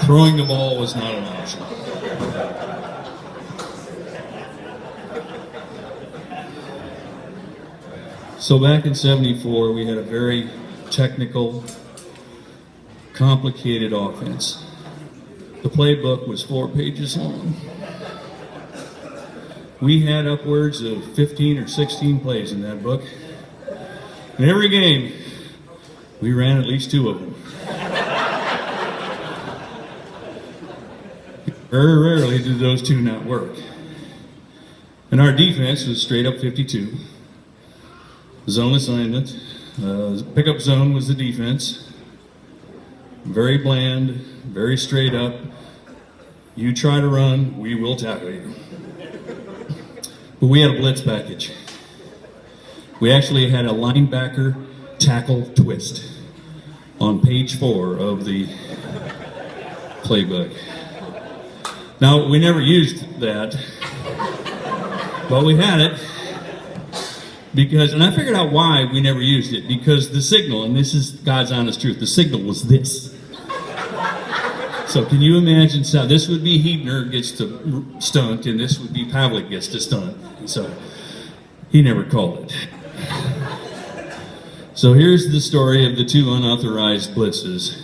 Throwing the ball was not an option. So back in '74, we had a very technical, complicated offense. The playbook was 4 pages long. We had upwards of 15 or 16 plays in that book. In every game, we ran at least 2 of them. Very rarely did those 2 not work. And our defense was straight up 52. Zone assignment. Pickup zone was the defense. Very bland, very straight up. You try to run, we will tackle you. But we had a blitz package. We actually had a linebacker tackle twist on page 4 of the playbook. Now, we never used that, but we had it because, and I figured out why we never used it, because the signal, and this is God's honest truth, the signal was this. So can you imagine, so this would be Hebner gets to stunt, and this would be Pavelec gets to stunt. So he never called it. So here's the story of the 2 unauthorized blitzes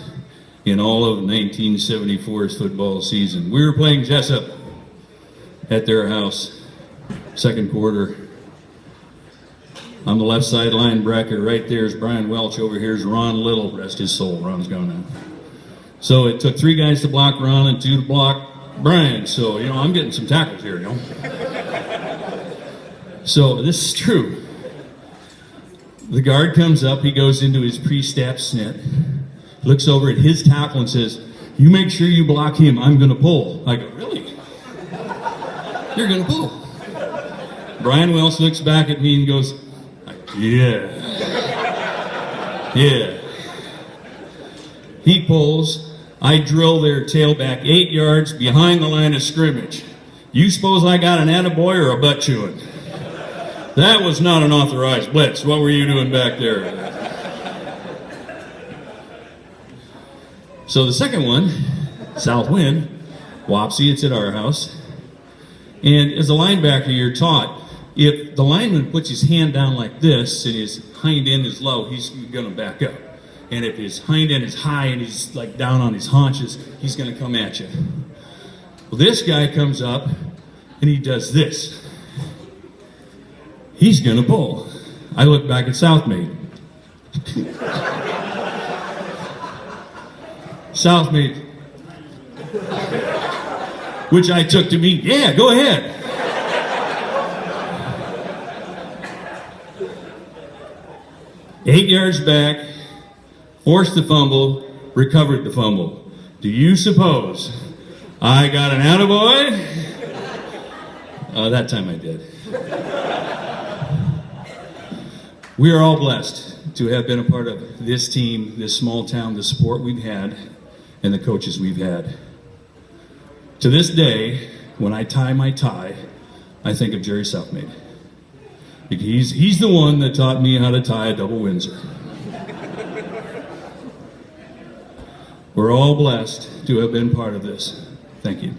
in all of 1974's football season. We were playing Jessup at their house, second quarter. On the left sideline bracket, right there is Brian Welch. Over here is Ron Little. Rest his soul. Ron's gone now. So it took 3 guys to block Ron and 2 to block Brian. So, I'm getting some tackles here, So this is true. The guard comes up. He goes into his pre-snap snit, looks over at his tackle and says, "You make sure you block him. I'm going to pull." I go, "Really? You're going to pull?" Brian Welch looks back at me and goes, "Yeah. Yeah." He pulls. I drill their tailback 8 yards behind the line of scrimmage. You suppose I got an attaboy or a butt chewing? That was not an authorized blitz. What were you doing back there? So the second one, south wind, Wapsie, it's at our house. And as a linebacker, you're taught, if the lineman puts his hand down like this and his hind end is low, he's going to back up. And if his hind end is high and he's like down on his haunches, he's going to come at you. Well, this guy comes up and he does this. He's going to pull. I look back at Southmead. Southmead. Which I took to mean, yeah, go ahead. Eight yards back, forced the fumble, recovered the fumble. Do you suppose I got an attaboy? That time I did. We are all blessed to have been a part of this team, this small town, the support we've had, and the coaches we've had. To this day, when I tie my tie, I think of Jerry Southmead. He's the one that taught me how to tie a double Windsor. We're all blessed to have been part of this. Thank you.